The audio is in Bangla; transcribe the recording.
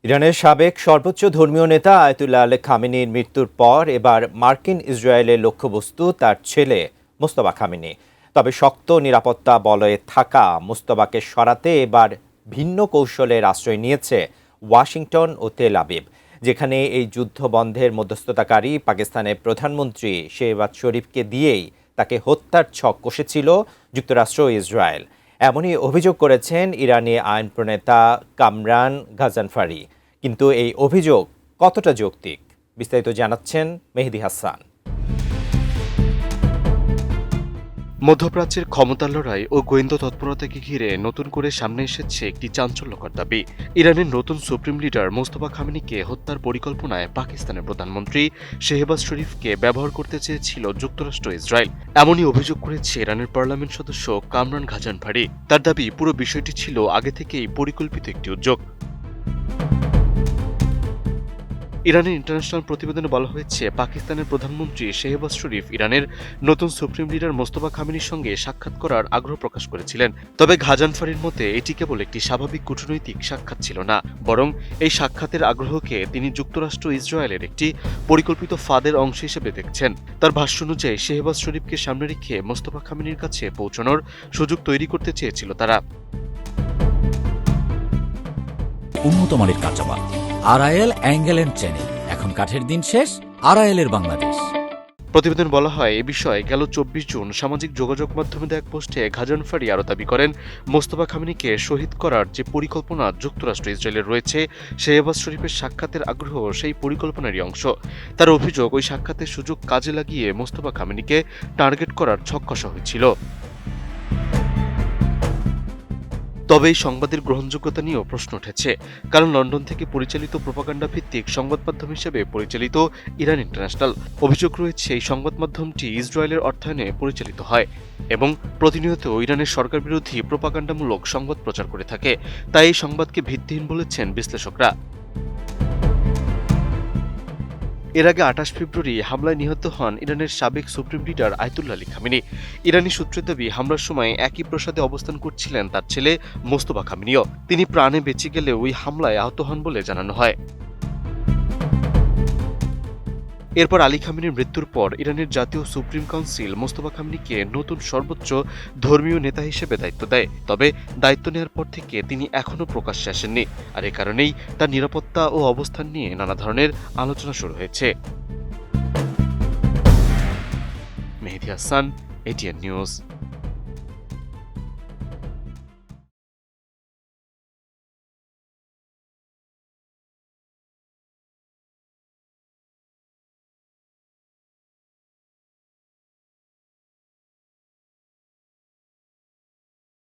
ইরানের সাবেক সর্বোচ্চ ধর্মীয় নেতা আয়াতুল্লাহ আলী খামেনির মৃত্যুর পর এবার মার্কিন ইসরায়েলের লক্ষ্যবস্তু তার ছেলে মোস্তফা খামেনি। তবে শক্ত নিরাপত্তা বলয়ে থাকা মোস্তফাকে সরাতে এবার ভিন্ন কৌশলের আশ্রয় নিয়েছে ওয়াশিংটন ও তেল আবিব, যেখানে এই যুদ্ধ বন্ধের মধ্যস্থতাকারী পাকিস্তানের প্রধানমন্ত্রী শেহবাজ শরীফকে দিয়েই তাকে হত্যার ছক কষেছিল যুক্তরাষ্ট্র ও ইসরায়েল। এমনই অভিযোগ করেছেন ইরানি আইন প্রণেতা কামরান গাজানফারি। কিন্তু এই অভিযোগ কতটা যৌক্তিক, বিস্তারিত জানাচ্ছেন মেহেদী হাসান। মধ্যপ্রাচ্যের ক্ষমতার লড়াই ও গোয়েন্দা তৎপরতাকে ঘিরে নতুন করে সামনে এসেছে একটি চাঞ্চল্যকর দাবি। ইরানের নতুন সুপ্রিম লিডার মোস্তফা খামেনিকে হত্যার পরিকল্পনায় পাকিস্তানের প্রধানমন্ত্রী শেহবাজ শরীফকে ব্যবহার করতে চেয়েছিল যুক্তরাষ্ট্র ইসরায়েল। এমনই অভিযোগ করেছে ইরানের পার্লামেন্ট সদস্য কামরান গাজানফারি। তার দাবি, পুরো বিষয়টি ছিল আগে থেকেই পরিকল্পিত একটি উদ্যোগ। ইরানের ইন্টারন্যাশনাল প্রতিবেদনে বলা হয়েছে, পাকিস্তানের প্রধানমন্ত্রী শেহবাজ শরীফ ইরানের নতুন সুপ্রিম লিডার মোস্তফা খামেনির সঙ্গে সাক্ষাৎ করার আগ্রহ প্রকাশ করেছিলেন। তবে গাজানফারির মতে এটি কেবল একটি স্বাভাবিক কূটনৈতিক সাক্ষাৎ ছিল না, বরং এই সাক্ষাতের আগ্রহকে তিনি যুক্তরাষ্ট্র ইসরায়েলের একটি পরিকল্পিত ফাঁদের অংশ হিসেবে দেখছেন। তার ভাষ্য অনুযায়ী শেহবাজ শরীফকে সামনে রেখে মোস্তফা খামেনির কাছে পৌঁছানোর সুযোগ তৈরি করতে চেয়েছিল তারা। উন্নত মানের কাঁচামাল আরআইএল অ্যাঙ্গেল এন্ড চ্যানেল। এখন কাঠের দিন শেষ, আরআইএল-এর বাংলাদেশ। প্রতিবেদন বলা হয়, এ বিষয়ে গেল 24 জুন সামাজিক যোগাযোগ মাধ্যমে এক পোস্টে গাজানফারি আরও দাবি করেন, মোস্তফা খামেনিকে শহীদ করার যে পরিকল্পনা যুক্তরাষ্ট্র ইসরায়েলের রয়েছে, শেহবাজ শরীফের সাক্ষাতের আগ্রহ সেই পরিকল্পনারই অংশ। তার অভিযোগ, ওই সাক্ষাতের সুযোগ কাজে লাগিয়ে মোস্তফা খামেনিকে টার্গেট করার ছক কষা হয়েছিল। তবে এই সংবাদের গ্রহণযোগ্যতা নিয়েও প্রশ্ন উঠেছে, কারণ লন্ডন থেকে পরিচালিত প্রোপাগান্ডা ভিত্তিক সংবাদ মাধ্যম হিসেবে পরিচালিত ইরান ইন্টারন্যাশনাল। অভিযোগ রয়েছে, এই সংবাদ মাধ্যমটি ইসরায়েলের অর্থায়নে পরিচালিত হয় এবং প্রতিনিয়ত ইরানের সরকার বিরোধী প্রোপাগান্ডামূলক সংবাদ প্রচার করে থাকে। তাই এই সংবাদকে ভিত্তিহীন বলেছেন বিশ্লেষকরা। এর আগে 28 ফেব্রুয়ারি হামলায় নিহত হন ইরানের সাবেক supreme leader Ayatollah Ali Khamenei. ইরানি সূত্রের দাবি, হামলার সময় একই প্রাসাদে অবস্থান করছিলেন তার ছেলে মোস্তফা খামেনিও। তিনি প্রাণে বেঁচে গেলে ওই হামলায় আহত হন বলে জানানো হয়। এরপর আলী খামেনির মৃত্যুর পর ইরানের জাতীয় সুপ্রিম কাউন্সিল মোস্তফা খামেনিকে নতুন সর্বোচ্চ ধর্মীয় নেতা হিসেবে দায়িত্ব দেয়। তবে দায়িত্ব নেওয়ার পর থেকে তিনি এখনও প্রকাশ্যে আসেননি, আর এ কারণেই তার নিরাপত্তা ও অবস্থান নিয়ে নানা ধরনের আলোচনা শুরু হয়েছে। মেহেদী হাসান, এটিএন নিউজ।